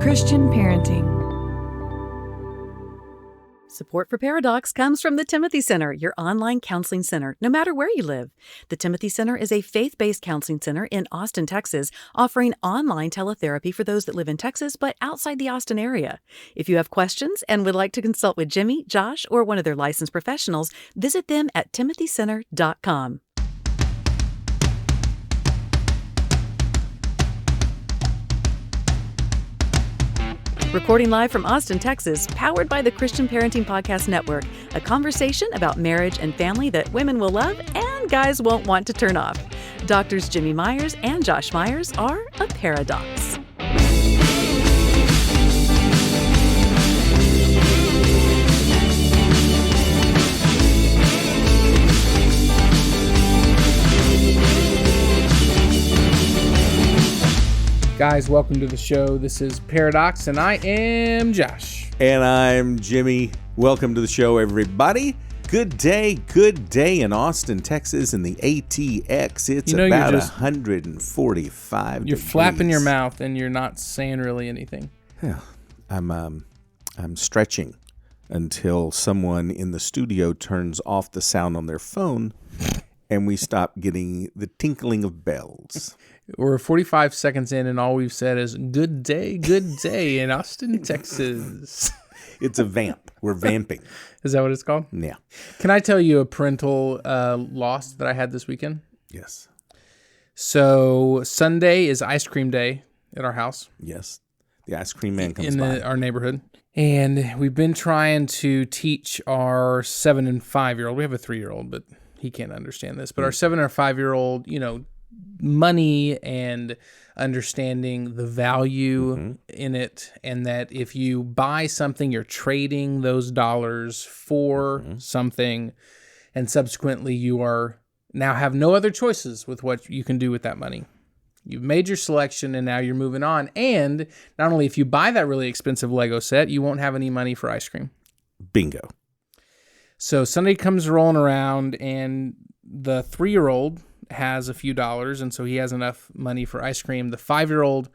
Christian parenting. Support for Paradox comes from the Timothy Center, your online counseling center, no matter where you live. The Timothy Center is a faith-based counseling center in Austin, Texas, offering online teletherapy for those that live in Texas but outside the Austin area. If you have questions and would like to consult with Jimmy, Josh, or one of their licensed professionals, visit them at timothycenter.com. Recording live from Austin, Texas, powered by the Christian Parenting Podcast Network, a conversation about marriage and family that women will love and guys won't want to turn off. Doctors Jimmy Myers and Josh Myers are a paradox. Guys, welcome to the show. This is Paradox, and I am Josh. And I'm Jimmy. Welcome to the show, everybody. Good day in Austin, Texas, in the ATX. It's about 145 You're degrees. flapping your mouth, and you're not saying really anything. Yeah, I'm stretching until someone in the studio turns off the sound on their phone, and we stop getting the tinkling of bells. We're 45 seconds in, and all we've said is, good day in Austin, Texas. It's a vamp. We're vamping. Is that what it's called? Yeah. Can I tell you a parental loss that I had this weekend? Yes. So Sunday is ice cream day at our house. Yes. The ice cream man comes by. Our neighborhood. And we've been trying to teach our 7 and 5-year-old. We have a 3-year-old, but he can't understand this. But our 7 or 5-year-old, money and understanding the value in it, and that if you buy something, you're trading those dollars for something, and subsequently you are now have no other choices with what you can do with that money. You've made your selection, and now you're moving on. And not only if you buy that really expensive Lego set, you won't have any money for ice cream. Bingo. So Sunday comes rolling around, and the 3-year-old has a few dollars, and so he has enough money for ice cream. The 5-year-old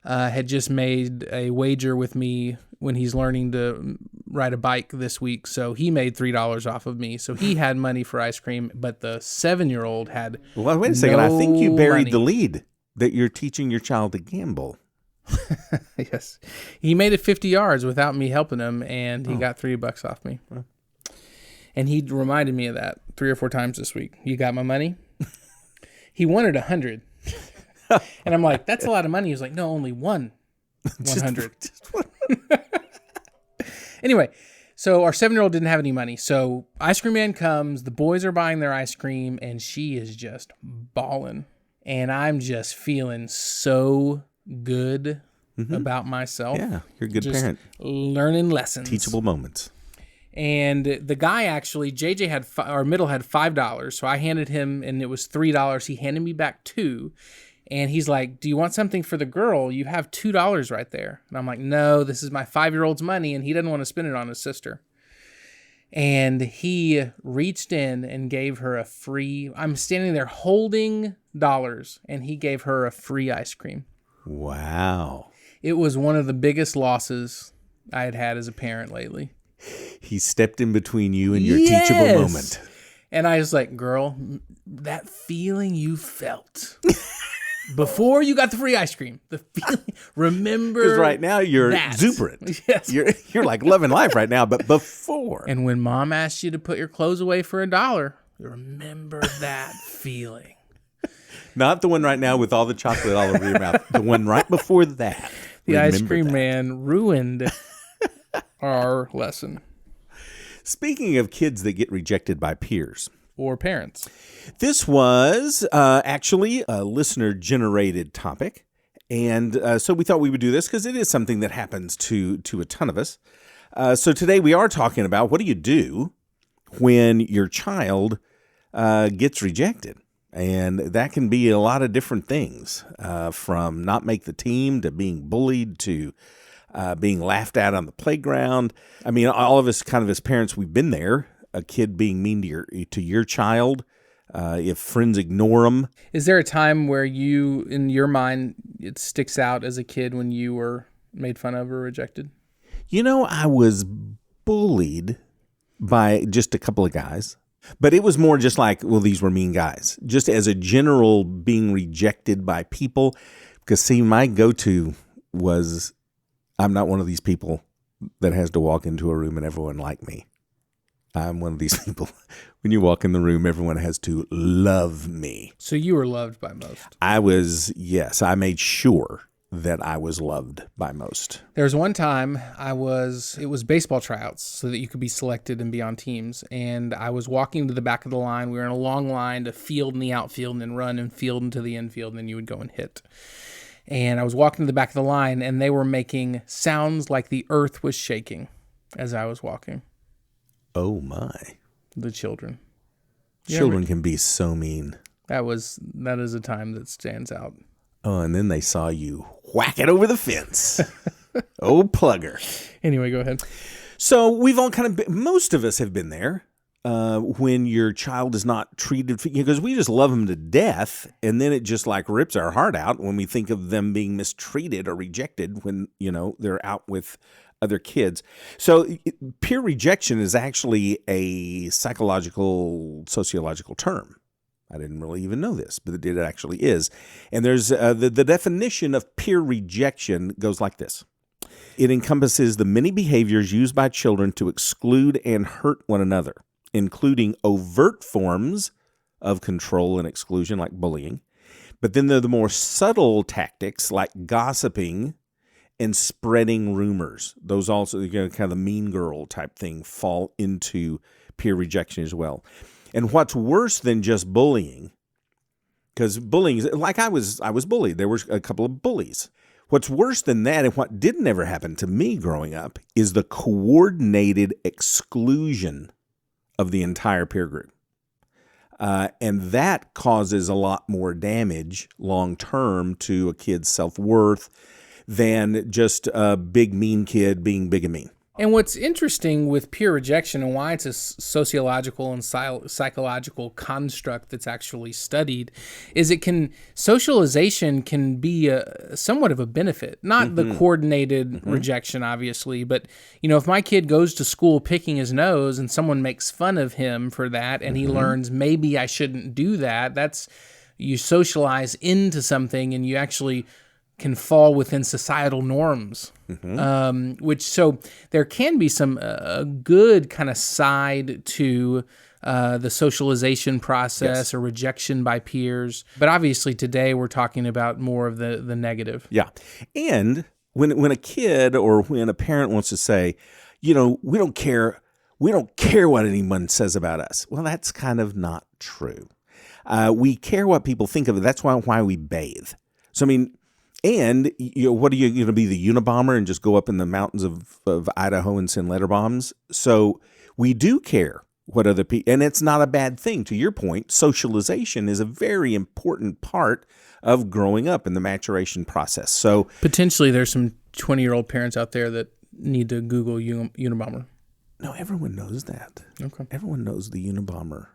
had just made a wager with me when he's learning to ride a bike this week, so he made $3 off of me. So he had money for ice cream, but the 7-year-old had Well, wait a second. no I think you buried money. the lead that you're teaching your child to gamble. Yes. He made it 50 yards without me helping him, and he got $3 off me. And he reminded me of that 3 or 4 times this week. You got my money? He wanted 100. And I'm like, that's a lot of money. He was like, no, only 100. Anyway, so our 7-year-old didn't have any money. So ice cream man comes, the boys are buying their ice cream, and she is just bawling. And I'm just feeling so good about myself. Yeah, you're a good just parent. Learning lessons. Teachable moments. And the guy actually, JJ had, our middle had $5. So I handed him, and it was $3. He handed me back $2. And he's like, do you want something for the girl? You have $2 right there. And I'm like, no, this is my 5-year-old's money. And he doesn't want to spend it on his sister. And he reached in and gave her a free, I'm standing there holding dollars, and he gave her a free ice cream. Wow. It was one of the biggest losses I had as a parent lately. He stepped in between you and your teachable moment. And I was like, girl, that feeling you felt before you got the free ice cream, the feeling, remember. Because right now you're that. exuberant. Yes. You're like loving life right now, but before. And when mom asked you to put your clothes away for $1, remember that feeling. Not the one right now with all the chocolate all over your mouth. The one right before that. The Remember ice cream that. man ruined our lesson. Speaking of kids that get rejected by peers. Or parents. This was actually a listener-generated topic, and so we thought we would do this because it is something that happens to a ton of us. So today we are talking about what do you do when your child gets rejected? And that can be a lot of different things, from not make the team to being bullied to being laughed at on the playground. I mean, all of us kind of as parents, we've been there. A kid being mean to your child, if friends ignore them. Is there a time where you, in your mind, it sticks out as a kid when you were made fun of or rejected? I was bullied by just a couple of guys, but it was more just like, well, these were mean guys. Just as a general being rejected by people, because see, my go-to was, I'm not one of these people that has to walk into a room and everyone like me. I'm one of these people. When you walk in the room, everyone has to love me. So you were loved by most. I made sure that I was loved by most. There was one time it was baseball tryouts so that you could be selected and be on teams. And I was walking to the back of the line. We were in a long line to field in the outfield and then run and field into the infield, and then you would go and hit. And I was walking to the back of the line, and they were making sounds like the earth was shaking as I was walking. Oh my. The children. Children can be so mean. That is a time that stands out. Oh, and then they saw you whack it over the fence. Oh, plugger. Anyway, go ahead. So we've all most of us have been there when your child is not treated, because we just love them to death, and then it just like rips our heart out when we think of them being mistreated or rejected when, they're out with other kids. So peer rejection is actually a psychological, sociological term. I didn't really even know this, but it actually is. And there's the definition of peer rejection goes like this. It encompasses the many behaviors used by children to exclude and hurt one another, including overt forms of control and exclusion like bullying. But then there are the more subtle tactics like gossiping and spreading rumors. Those also, kind of the mean girl type thing, fall into peer rejection as well. And what's worse than just bullying, because bullying, like I was bullied. There were a couple of bullies. What's worse than that, and what didn't ever happen to me growing up, is the coordinated exclusion of the entire peer group. And that causes a lot more damage long term to a kid's self-worth than just a big mean kid being big and mean. And what's interesting with peer rejection and why it's a sociological and psychological construct that's actually studied is socialization can be somewhat of a benefit. Not the coordinated rejection, obviously, but, if my kid goes to school picking his nose and someone makes fun of him for that and he learns maybe I shouldn't do that, you socialize into something and you actually can fall within societal norms, so there can be some good kind of side to the socialization process or rejection by peers. But obviously today we're talking about more of the negative. Yeah. And when a kid or when a parent wants to say, we don't care what anyone says about us. Well, that's kind of not true. We care what people think of it. That's why we bathe. So, and what are you going to be, the Unabomber and just go up in the mountains of Idaho and send letter bombs? So we do care what other people, and it's not a bad thing. To your point, socialization is a very important part of growing up in the maturation process. So potentially there's some 20-year-old parents out there that need to Google Unabomber. No, everyone knows that. Okay. Everyone knows the Unabomber,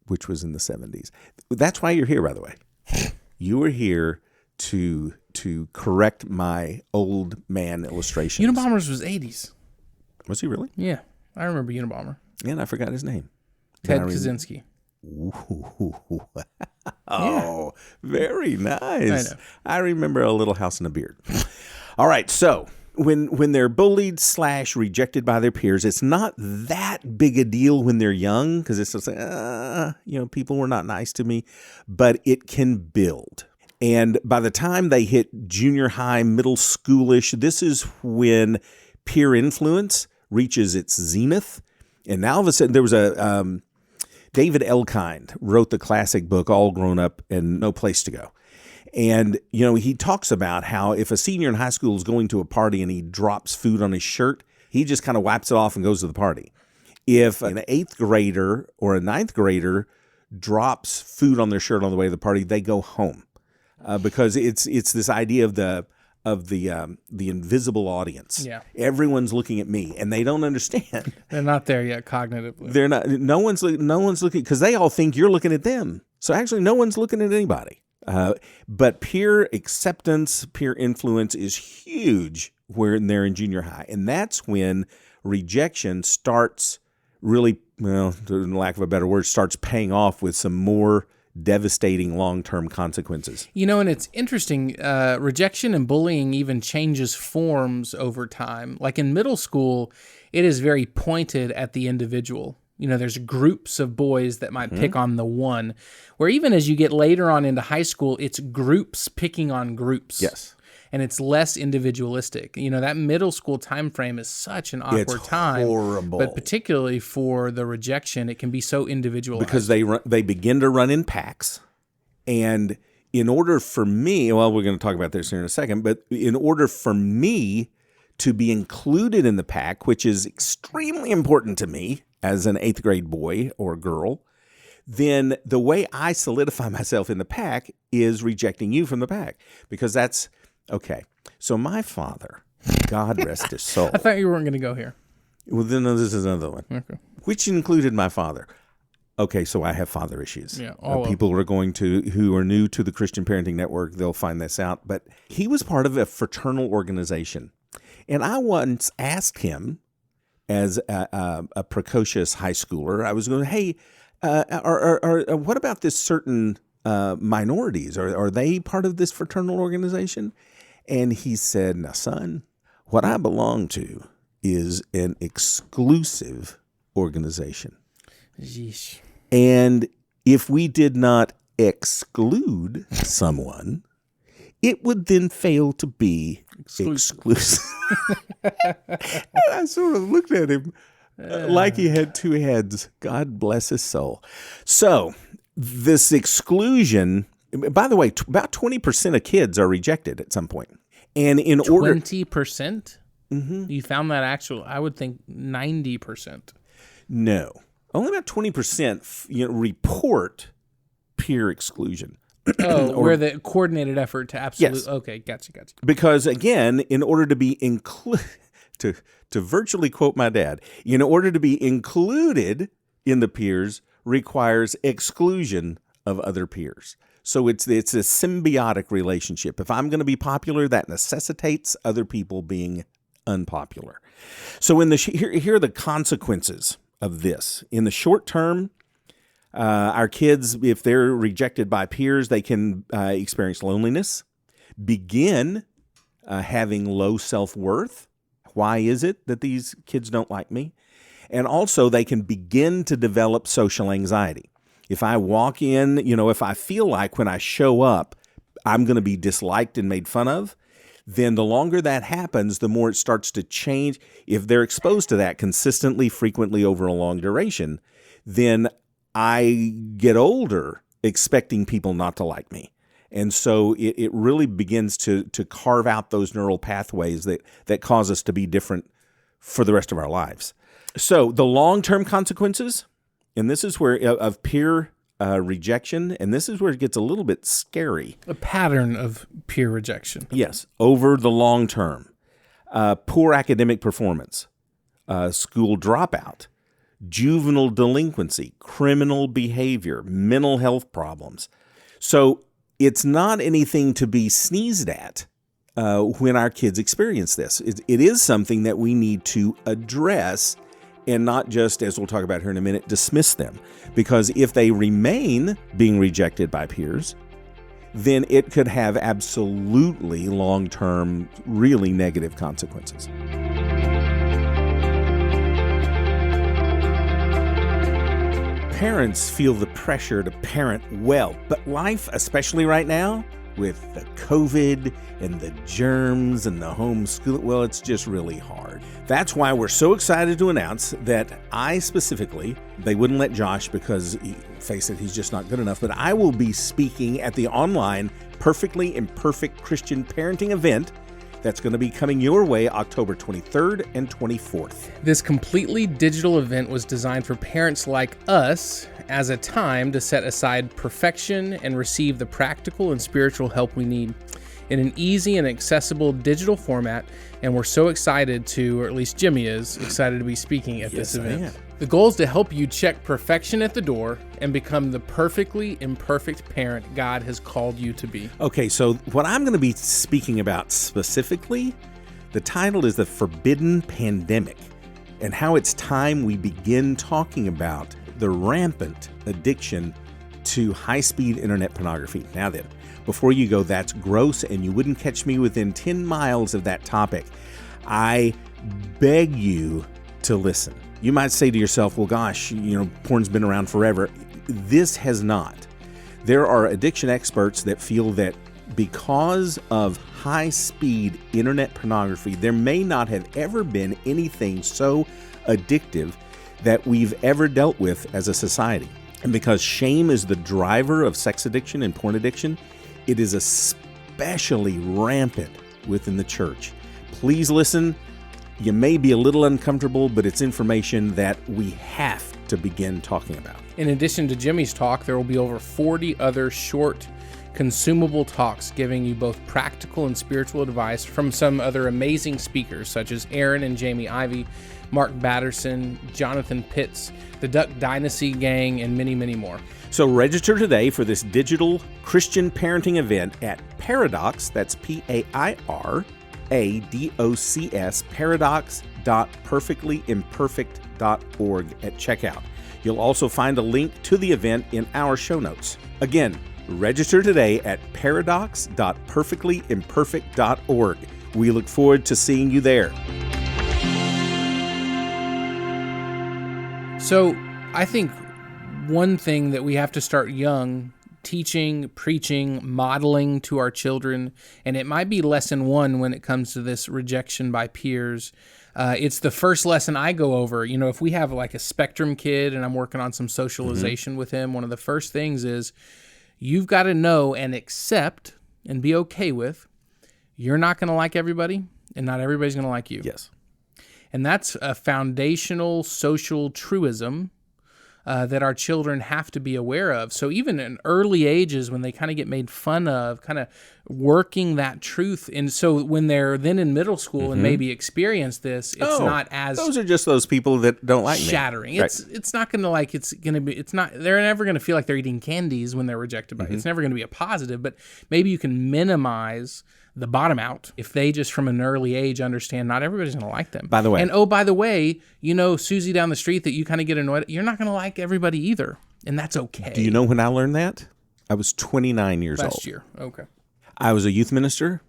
which was in the 70s. That's why you're here, by the way. You were here to correct my old man illustrations. Unabombers was 80s. Was he really? Yeah, I remember Unabomber. And I forgot his name. Ted Kaczynski. Oh, very nice. I remember A Little House and a Beard. All right, so when they're bullied / rejected by their peers, it's not that big a deal when they're young because it's just like, people were not nice to me, but it can build. And by the time they hit junior high, middle schoolish, this is when peer influence reaches its zenith. And now all of a sudden there was David Elkind wrote the classic book, All Grown Up and No Place to Go. And, he talks about how if a senior in high school is going to a party and he drops food on his shirt, he just kind of wipes it off and goes to the party. If an 8th grader or a 9th grader drops food on their shirt on the way to the party, they go home. Because it's this idea of the invisible audience. Yeah. Everyone's looking at me, and they don't understand. They're not there yet cognitively. They're not. No one's looking because they all think you're looking at them. So actually, no one's looking at anybody. But peer acceptance, peer influence is huge when they're in junior high. And that's when rejection starts really, well, in lack of a better word, starts paying off with some more devastating long-term consequences. And it's interesting, rejection and bullying even changes forms over time. Like in middle school, it is very pointed at the individual. There's groups of boys that might pick on the one, where even as you get later on into high school, it's groups picking on groups. Yes. And it's less individualistic. That middle school time frame is such an awkward time. It's horrible. But particularly for the rejection, it can be so individualized. Because they begin to run in packs. And in order for me, well, we're going to talk about this here in a second, but in order for me to be included in the pack, which is extremely important to me as an 8th grade boy or girl, then the way I solidify myself in the pack is rejecting you from the pack. Because that's... Okay, so my father, God rest his soul. I thought you weren't going to go here. Well, then this is another one, Okay. which included my father. Okay, so I have father issues. Yeah, People who are new to the Christian Parenting Network, they'll find this out. But he was part of a fraternal organization. And I once asked him, as a precocious high schooler, I was going, hey, what about this certain minorities? Are they part of this fraternal organization? And he said, now, son, what I belong to is an exclusive organization. Yeesh. And if we did not exclude someone, it would then fail to be exclusive. And I sort of looked at him like he had two heads. God bless his soul. So this exclusion, by the way, about 20% of kids are rejected at some point. And in order... 20%? Mm-hmm. You found that actual... I would think 90%. No. Only about 20% report peer exclusion. Where the coordinated effort to absolute... Yes. Okay, gotcha. Because, again, in order to be included... To virtually quote my dad, in order to be included in the peers requires exclusion of other peers. So it's a symbiotic relationship. If I'm going to be popular, that necessitates other people being unpopular. So here are the consequences of this. In the short term, our kids, if they're rejected by peers, they can experience loneliness, begin having low self-worth. Why is it that these kids don't like me? And also they can begin to develop social anxiety. If I walk in, if I feel like when I show up, I'm going to be disliked and made fun of, then the longer that happens, the more it starts to change. If they're exposed to that consistently, frequently over a long duration, then I get older expecting people not to like me. And so it really begins to carve out those neural pathways that cause us to be different for the rest of our lives. So the long-term consequences, and this is where of peer rejection, and this is where it gets a little bit scary. A pattern of peer rejection. Yes, over the long term. Poor academic performance, school dropout, juvenile delinquency, criminal behavior, mental health problems. So it's not anything to be sneezed at when our kids experience this. It is something that we need to address and not just, as we'll talk about here in a minute, dismiss them. Because if they remain being rejected by peers, then it could have absolutely long-term, really negative consequences. Parents feel the pressure to parent well, but life, especially right now, with the COVID and the germs and the homeschool, well, it's just really hard. That's why we're so excited to announce that I specifically, they wouldn't let Josh because, face it, he's just not good enough, but I will be speaking at the online Perfectly Imperfect Christian Parenting event that's going to be coming your way October 23rd and 24th. This completely digital event was designed for parents like us as a time to set aside perfection and receive the practical and spiritual help we need in an easy and accessible digital format. And we're so excited to, or at least Jimmy is, excited to be speaking at this event. The goal is to help you check perfection at the door and become the perfectly imperfect parent God has called you to be. Okay, so what I'm going to be speaking about specifically, The title is The Forbidden Pandemic, and how it's time we begin talking about the rampant addiction to high-speed internet pornography. Now then, before you go, that's gross, and you wouldn't catch me within 10 miles of that topic. I beg you to listen. You might say to yourself, well, gosh, porn's been around forever. This has not. There are addiction experts that feel that because of high-speed internet pornography, there may not have ever been anything so addictive that we've ever dealt with as a society. And because shame is the driver of sex addiction and porn addiction, it is especially rampant within the church. Please listen. You may be a little uncomfortable, but it's information that we have to begin talking about. In addition to Jimmy's talk, there will be over 40 other short, consumable talks giving you both practical and spiritual advice from some other amazing speakers such as Aaron and Jamie Ivey, Mark Batterson, Jonathan Pitts, the Duck Dynasty Gang, and many, many more. So register today for this digital Christian parenting event at Paradox, that's Paradocs, paradox.perfectlyimperfect.org at checkout. You'll also find a link to the event in our show notes. Again, register today at paradox.perfectlyimperfect.org. We look forward to seeing you there. So I think one thing that we have to start young, teaching, preaching, modeling to our children, and it might be lesson 1 when it comes to this rejection by peers. It's the first lesson I go over. If we have like a spectrum kid and I'm working on some socialization with him, one of the first things is you've got to know and accept and be okay with you're not going to like everybody and not everybody's going to like you. Yes. And that's a foundational social truism that our children have to be aware of. So even in early ages, when they kind of get made fun of, kind of working that truth. And so when they're then in middle school and maybe experience this, it's not as... Those are just those people that don't like shattering. me. Right. It's not going to like, it's going to be, it's not, they're never going to feel like they're eating candies when they're rejected by it. It's never going to be a positive, but maybe you can minimize the bottom out if they just from an early age understand not everybody's going to like them. By the way. And by the way, Susie down the street that you kind of get annoyed at, you're not going to like everybody either. And that's okay. Do you know when I learned that? I was 29 years old. Last year. Okay. I was a youth minister.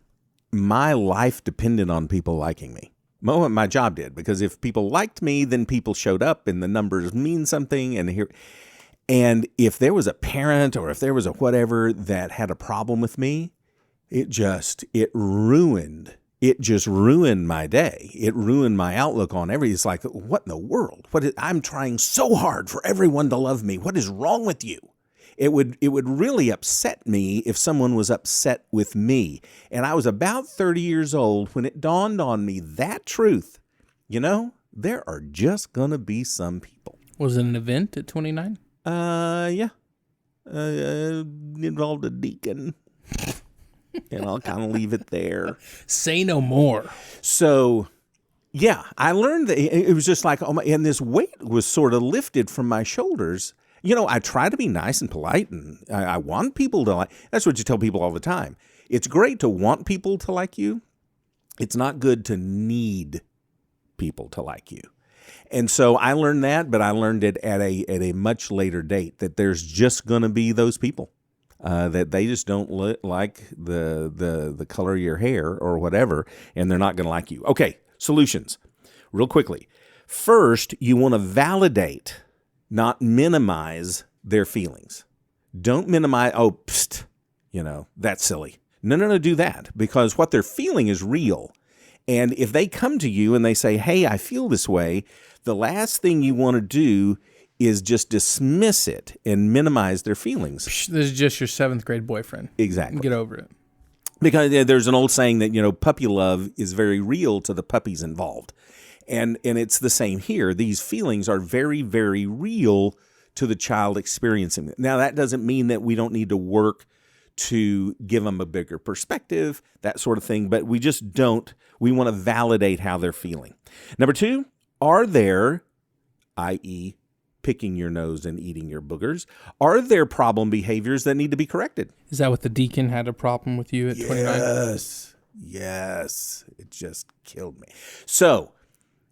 My life depended on people liking me. Well, my job did, because if people liked me, then people showed up and the numbers mean something. And if there was a parent or if there was a whatever that had a problem with me, it just ruined my day. It ruined my outlook on everything. It's like, what in the world? I'm trying so hard for everyone to love me. What is wrong with you? It would really upset me if someone was upset with me. And I was about 30 years old when it dawned on me that truth. There are just going to be some people. Was it an event at 29? Yeah. Involved a deacon. And I'll kind of leave it there. Say no more. So, yeah, I learned that it was just like, and this weight was sort of lifted from my shoulders. I try to be nice and polite, and I want people to like. That's what you tell people all the time. It's great to want people to like you. It's not good to need people to like you. And so I learned that, but I learned it at a much later date, that there's just going to be those people. That they just don't like the color of your hair or whatever, and they're not going to like you. Okay, solutions. Real quickly. First, you want to validate, not minimize their feelings. Don't minimize, that's silly. No, do that, because what they're feeling is real. And if they come to you and they say, hey, I feel this way, the last thing you want to do is just dismiss it and minimize their feelings. This is just your 7th grade boyfriend. Exactly. Get over it. Because there's an old saying that, puppy love is very real to the puppies involved. And it's the same here. These feelings are very, very real to the child experiencing it. Now, that doesn't mean that we don't need to work to give them a bigger perspective, that sort of thing. But we want to validate how they're feeling. Number 2, are there, i.e., picking your nose and eating your boogers, are there problem behaviors that need to be corrected? Is that what the deacon had a problem with you at 29? Yes, it just killed me. So,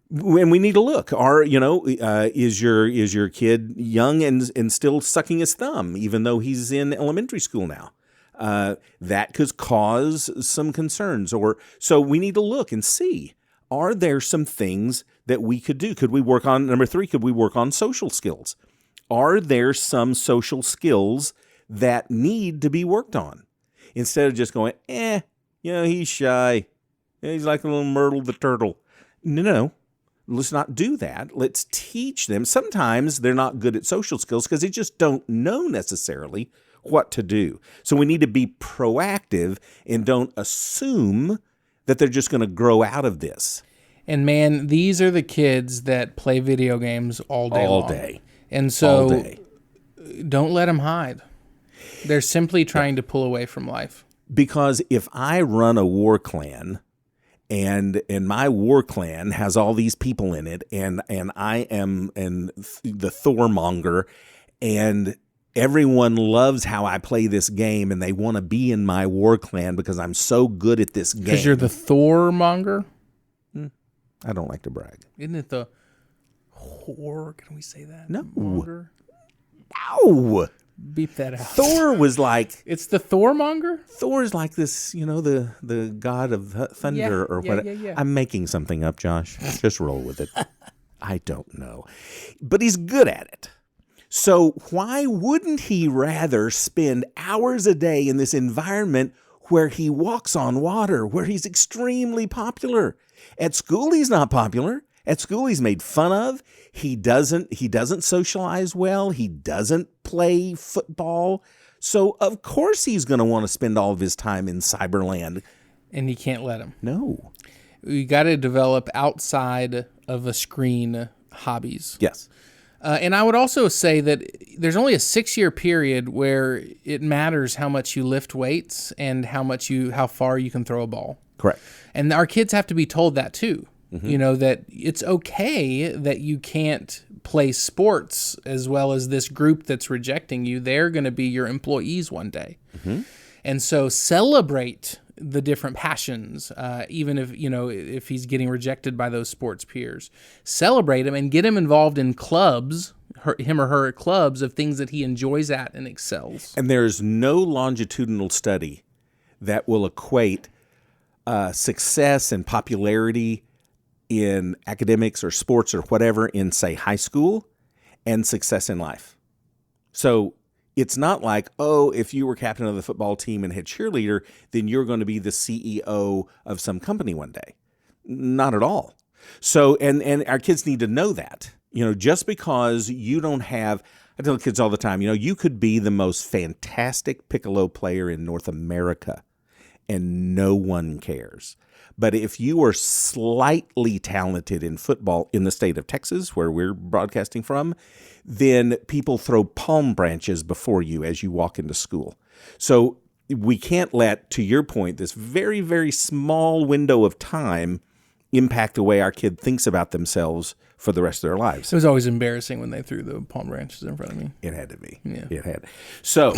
when we need to look, is your kid young and still sucking his thumb, even though he's in elementary school now? That could cause some concerns. So we need to look and see, are there some things that we could do? Could we work on, number 3, could we work on social skills? Are there some social skills that need to be worked on? Instead of just going, he's shy. He's like a little Myrtle the turtle. No. Let's not do that. Let's teach them. Sometimes they're not good at social skills because they just don't know necessarily what to do. So we need to be proactive and don't assume that they're just going to grow out of this. And man, these are the kids that play video games all day long. All day. And so don't let them hide. They're simply trying to pull away from life. Because if I run a war clan and my war clan has all these people in it and I am the Thormonger and everyone loves how I play this game and they want to be in my war clan because I'm so good at this game. Because you're the Thormonger? I don't like to brag. Isn't it the whore? Can we say that? No. Monger? No. Beep that out. Thor was like... It's the Thormonger? Thor is like this, the god of thunder or whatever. Yeah. I'm making something up, Josh. Just roll with it. I don't know. But he's good at it. So why wouldn't he rather spend hours a day in this environment where he walks on water, where he's extremely popular? At school, he's not popular. At school, he's made fun of. He doesn't socialize well. He doesn't play football. So, of course, he's going to want to spend all of his time in Cyberland. And you can't let him. No. You got to develop outside of a screen hobbies. Yes. And I would also say that there's only a 6-year period where it matters how much you lift weights and how far you can throw a ball. Correct. And our kids have to be told that too. Mm-hmm. That it's okay that you can't play sports as well as this group that's rejecting you. They're going to be your employees one day. Mm-hmm. And so celebrate the different passions, even if he's getting rejected by those sports peers. Celebrate him and get him involved in clubs, him or her clubs of things that he enjoys at and excels. And there's no longitudinal study that will equate success and popularity in academics or sports or whatever in, say, high school and success in life. So it's not like, if you were captain of the football team and head cheerleader, then you're going to be the CEO of some company one day. Not at all. So, and our kids need to know that, just because you don't have, I tell kids all the time, you could be the most fantastic piccolo player in North America and no one cares. But if you are slightly talented in football in the state of Texas, where we're broadcasting from, then people throw palm branches before you as you walk into school. So we can't let, to your point, this very, very small window of time impact the way our kid thinks about themselves for the rest of their lives. It was always embarrassing when they threw the palm branches in front of me. It had to be. Yeah. It had. So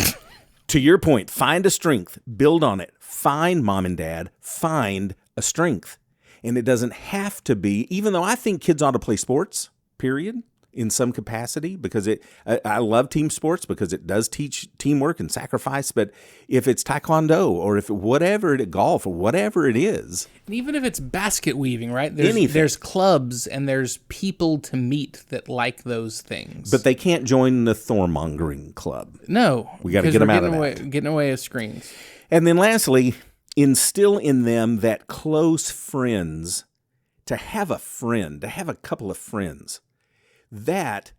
to your point, find a strength, build on it. Find, mom and dad, find a strength. And it doesn't have to be, even though I think kids ought to play sports, period, in some capacity, because I love team sports because it does teach teamwork and sacrifice. But if it's taekwondo or if golf or whatever it is. And even if it's basket weaving, right? There's clubs and there's people to meet that like those things. But they can't join the Thormongering club. No. We got to get them out of that. Getting away with screens. And then lastly, instill in them that close friends, to have a couple of friends, that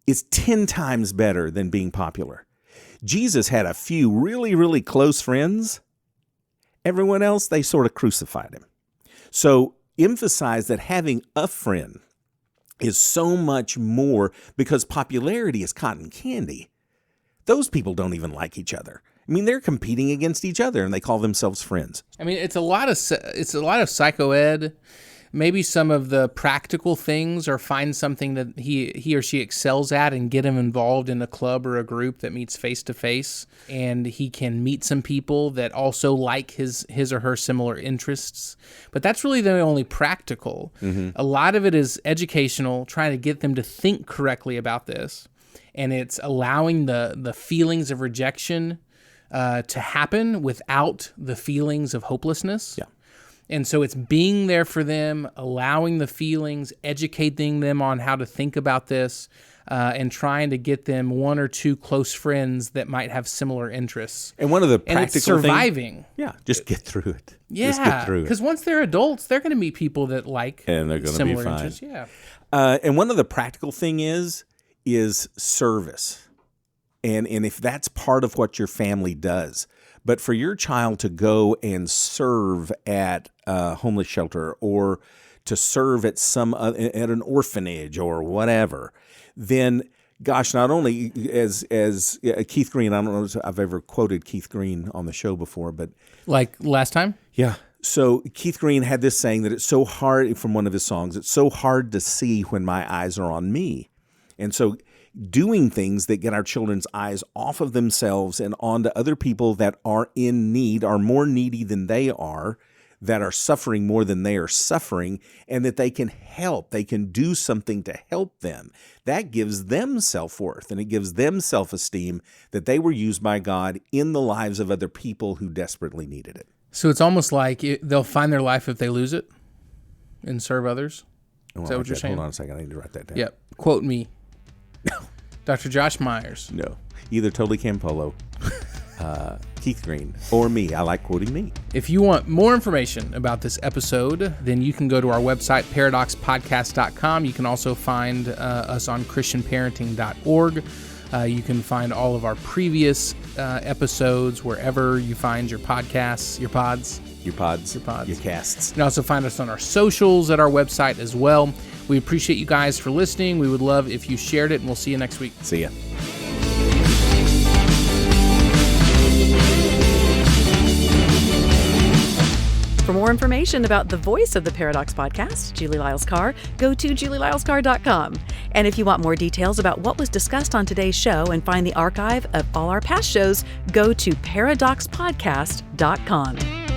is 10 times better than being popular. Jesus had a few really, really close friends. Everyone else, they sort of crucified him. So emphasize that having a friend is so much more, because popularity is cotton candy. Those people don't even like each other. I mean, they're competing against each other, and they call themselves friends. I mean, it's a lot of psychoed maybe some of the practical things, or find something that he or she excels at and get him involved in a club or a group that meets face to face, and he can meet some people that also like his or her similar interests. But that's really the only practical. A lot of it is educational, trying to get them to think correctly about this, and it's allowing the feelings of rejection to happen without the feelings of hopelessness. Yeah. And so it's being there for them, allowing the feelings, educating them on how to think about this, and trying to get them one or two close friends that might have similar interests. And one of the And it's practical surviving. just get through it. Yeah, Just get through it. because once they're adults, they're going to meet people that like And they're gonna be similar fine. interests. Yeah. And one of the practical thing is service. And if that's part of what your family does, but for your child to go and serve at a homeless shelter, or to serve at at an orphanage or whatever, then gosh, not only as Keith Green, I don't know if I've ever quoted Keith Green on the show before, but Like last time? yeah. So Keith Green had this saying that it's so hard, from one of his songs, it's so hard to see when my eyes are on me. And so doing things that get our children's eyes off of themselves and onto other people that are in need, are more needy than they are, that are suffering more than they are suffering, and that they can help. They can do something to help them. That gives them self-worth, and it gives them self-esteem that they were used by God in the lives of other people who desperately needed it. So it's almost like they'll find their life if they lose it and serve others. Is that what you're saying? Hold on a second. I need to write that down. Yep. Quote me. Dr. Josh Myers. No. Either Totally Campolo, Keith Green, or me. I like quoting me. If you want more information about this episode, then you can go to our website, paradoxpodcast.com. You can also find us on christianparenting.org. You can find all of our previous episodes wherever you find your podcasts, your pods. Your pods. Your casts. You can also find us on our socials at our website as well. We appreciate you guys for listening. We would love if you shared it, and we'll see you next week. See ya. For more information about the voice of the Paradox Podcast, Julie Lyles Carr, go to julielylescarr.com. And if you want more details about what was discussed on today's show and find the archive of all our past shows, go to paradoxpodcast.com.